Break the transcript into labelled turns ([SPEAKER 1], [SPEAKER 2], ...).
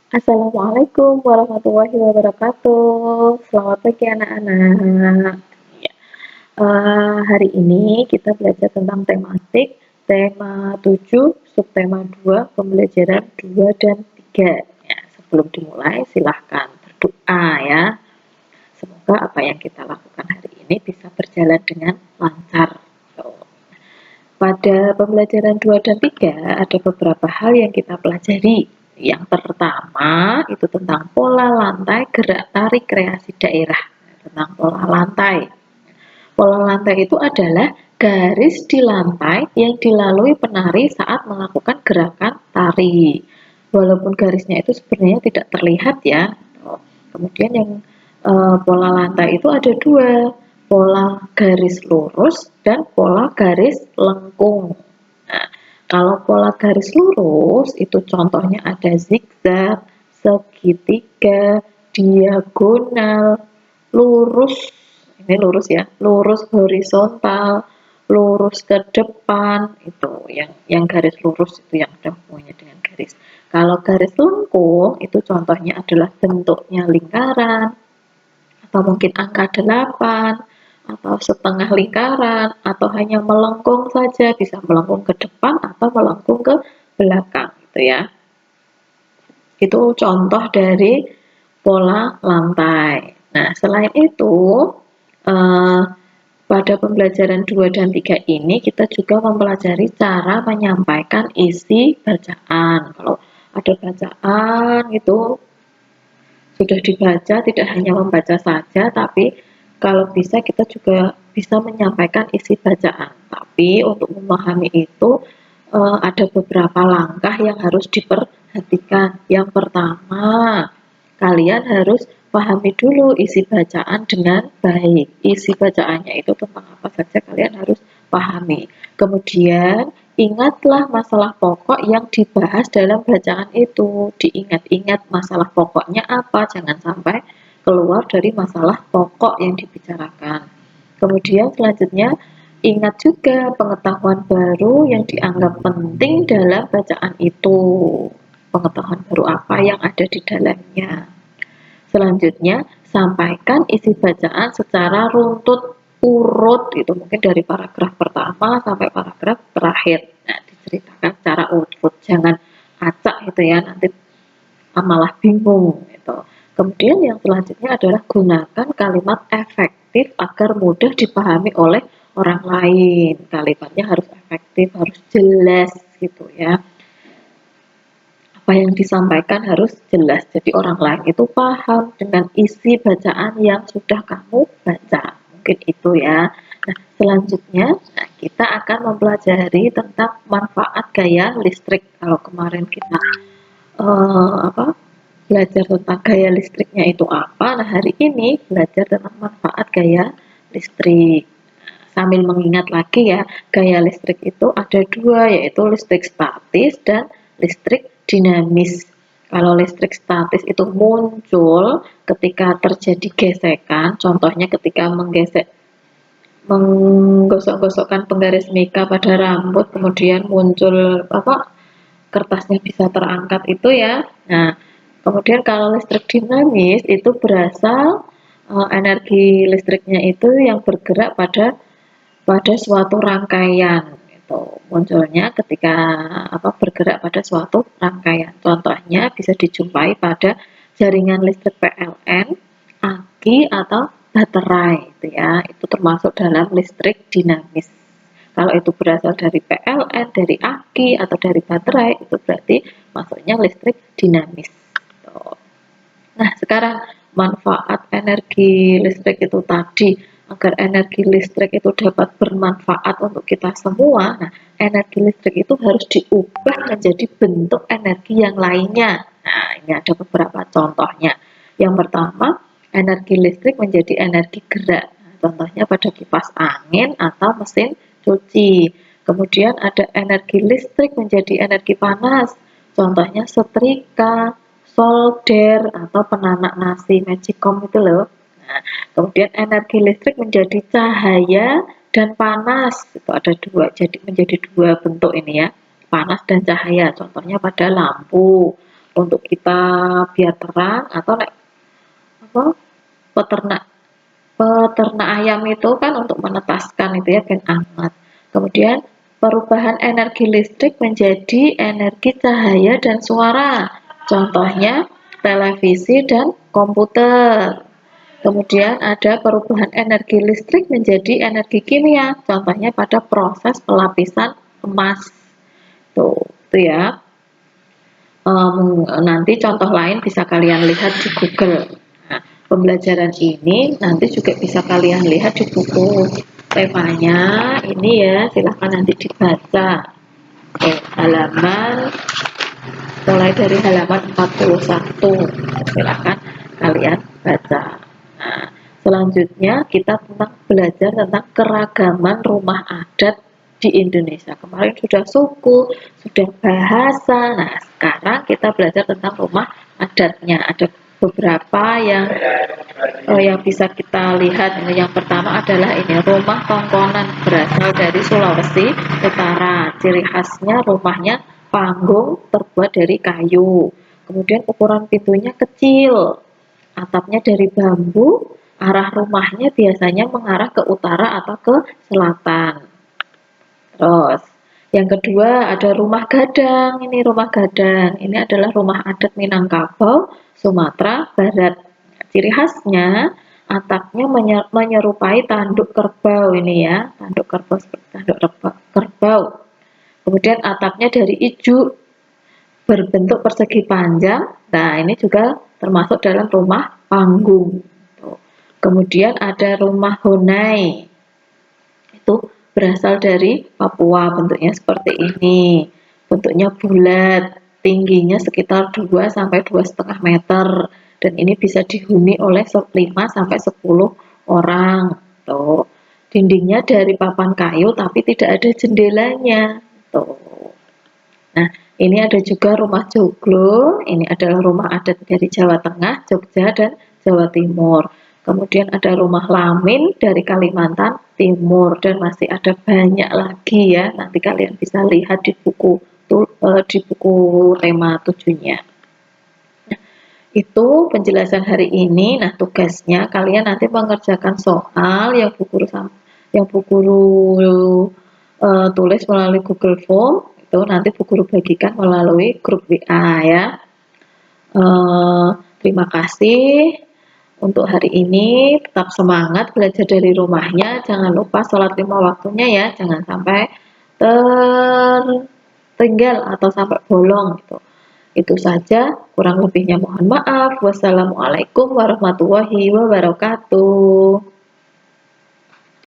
[SPEAKER 1] Assalamualaikum warahmatullahi wabarakatuh. Selamat pagi anak-anak. Ya, hari ini kita belajar tentang tematik, tema 7, subtema 2, pembelajaran 2 dan 3. Ya, sebelum dimulai silahkan berdoa ya. Semoga apa yang kita lakukan hari ini bisa berjalan dengan lancar. Pada pembelajaran 2 dan 3 ada beberapa hal yang kita pelajari. Yang pertama itu tentang pola lantai gerak tarik kreasi daerah. Tentang pola lantai. Pola lantai itu adalah garis di lantai yang dilalui penari saat melakukan gerakan tari. Walaupun garisnya itu sebenarnya tidak terlihat ya. Kemudian yang pola lantai itu ada dua, pola garis lurus dan pola garis lengkung. Nah, kalau pola garis lurus itu contohnya ada zigzag, segitiga, diagonal, lurus, ini lurus ya, lurus horizontal, lurus ke depan, itu yang garis lurus itu yang ada hubungannya dengan garis. Kalau garis lengkung itu contohnya adalah bentuknya lingkaran, atau mungkin angka 8, atau setengah lingkaran, atau hanya melengkung saja, bisa melengkung ke depan atau melengkung ke belakang gitu ya. Itu contoh dari pola lantai. Nah, selain itu eh, pada pembelajaran 2 dan 3 ini kita juga mempelajari cara menyampaikan isi bacaan. Kalau ada bacaan itu sudah dibaca, tidak hanya membaca saja, tapi kalau bisa kita juga bisa menyampaikan isi bacaan. Tapi untuk memahami itu ada beberapa langkah yang harus diperhatikan. Yang pertama, kalian harus pahami dulu isi bacaan dengan baik. Isi bacaannya itu tentang apa saja kalian harus pahami. Kemudian ingatlah masalah pokok yang dibahas dalam bacaan itu. Diingat-ingat masalah pokoknya apa, jangan sampai keluar dari masalah pokok yang dibicarakan. Kemudian selanjutnya ingat juga pengetahuan baru yang dianggap penting dalam bacaan itu. Pengetahuan baru apa yang ada di dalamnya. Selanjutnya, sampaikan isi bacaan secara runtut urut, itu mungkin dari paragraf pertama sampai paragraf terakhir. Nah, diceritakan secara urut, jangan acak gitu ya, nanti malah bingung gitu. Kemudian yang selanjutnya adalah gunakan kalimat efektif agar mudah dipahami oleh orang lain. Kalimatnya harus efektif, harus jelas gitu ya. Apa yang disampaikan harus jelas, jadi orang lain itu paham dengan isi bacaan yang sudah kamu baca. Mungkin itu ya. Nah, selanjutnya kita akan mempelajari tentang manfaat gaya listrik. Kalau kemarin kita belajar tentang gaya listriknya itu apa, nah hari ini belajar tentang manfaat gaya listrik. Sambil mengingat lagi ya, gaya listrik itu ada dua, yaitu listrik statis dan listrik dinamis. Kalau listrik statis itu muncul ketika terjadi gesekan, contohnya ketika menggosok-gosokkan penggaris mika pada rambut, kemudian muncul kertasnya bisa terangkat itu ya. Nah, kemudian kalau listrik dinamis itu berasal energi listriknya itu yang bergerak pada suatu rangkaian, itu munculnya ketika bergerak pada suatu rangkaian. Contohnya bisa dijumpai pada jaringan listrik PLN, aki atau baterai itu ya, itu termasuk dalam listrik dinamis. Kalau itu berasal dari PLN, dari aki atau dari baterai, itu berarti masuknya listrik dinamis. Nah, sekarang manfaat energi listrik itu tadi, agar energi listrik itu dapat bermanfaat untuk kita semua. Nah, energi listrik itu harus diubah menjadi bentuk energi yang lainnya. Nah, ini ada beberapa contohnya. Yang pertama, energi listrik menjadi energi gerak. Nah, contohnya pada kipas angin atau mesin cuci. Kemudian ada energi listrik menjadi energi panas. Contohnya setrika, solder, atau penanak nasi magicom itu loh. Nah, kemudian energi listrik menjadi cahaya dan panas. Itu ada dua, jadi menjadi dua bentuk ini ya, panas dan cahaya. Contohnya pada lampu. untuk kita biar terang, atau apa, peternak peternak ayam itu kan untuk menetaskan itu ya ben anget. Kemudian perubahan energi listrik menjadi energi cahaya dan suara. Contohnya televisi dan komputer. Kemudian ada perubahan energi listrik menjadi energi kimia. Contohnya pada proses pelapisan emas. Tuh ya. Nanti contoh lain bisa kalian lihat di Google. Nah, pembelajaran ini nanti juga bisa kalian lihat di buku temanya ini ya, silahkan nanti dibaca. Halaman mulai dari halaman 41, silahkan kalian baca. Nah, selanjutnya kita belajar tentang keragaman rumah adat di Indonesia. Kemarin sudah suku, sudah bahasa. Nah, sekarang kita belajar tentang rumah adatnya. Ada beberapa yang bisa kita lihat. Yang pertama adalah ini, rumah tongkonan, berasal dari Sulawesi Utara. Ciri khasnya rumahnya panggung terbuat dari kayu. Kemudian ukuran pintunya kecil, atapnya dari bambu, arah rumahnya biasanya mengarah ke utara atau ke selatan. Terus yang kedua ada rumah gadang. Ini rumah gadang. Ini adalah rumah adat Minangkabau, Sumatera Barat. Ciri khasnya atapnya menyerupai tanduk kerbau ini ya, tanduk kerbau seperti tanduk kerbau. Kemudian atapnya dari ijuk berbentuk persegi panjang. Nah, ini juga termasuk dalam rumah panggung. Kemudian ada rumah honai. Itu berasal dari Papua, bentuknya seperti ini. Bentuknya bulat, tingginya sekitar 2 sampai 2,5 meter, dan ini bisa dihuni oleh 5 sampai 10 orang. Tuh. Dindingnya dari papan kayu tapi tidak ada jendelanya. Tuh. Nah, ini ada juga rumah joglo. Ini adalah rumah adat dari Jawa Tengah, Jogja, dan Jawa Timur. Kemudian ada rumah lamin dari Kalimantan Timur, dan masih ada banyak lagi ya. Nanti kalian bisa lihat di buku tema 7-nya. Nah, itu penjelasan hari ini. Nah, tugasnya kalian nanti mengerjakan soal yang Bu Guru tulis melalui Google Form. Itu nanti Bu Guru bagikan melalui grup WA ya. Terima kasih untuk hari ini. Tetap semangat belajar dari rumahnya. Jangan lupa sholat 5 waktunya ya. Jangan sampai tertinggal atau sampai bolong gitu. Itu saja, kurang lebihnya mohon maaf. Wassalamualaikum warahmatullahi wabarakatuh.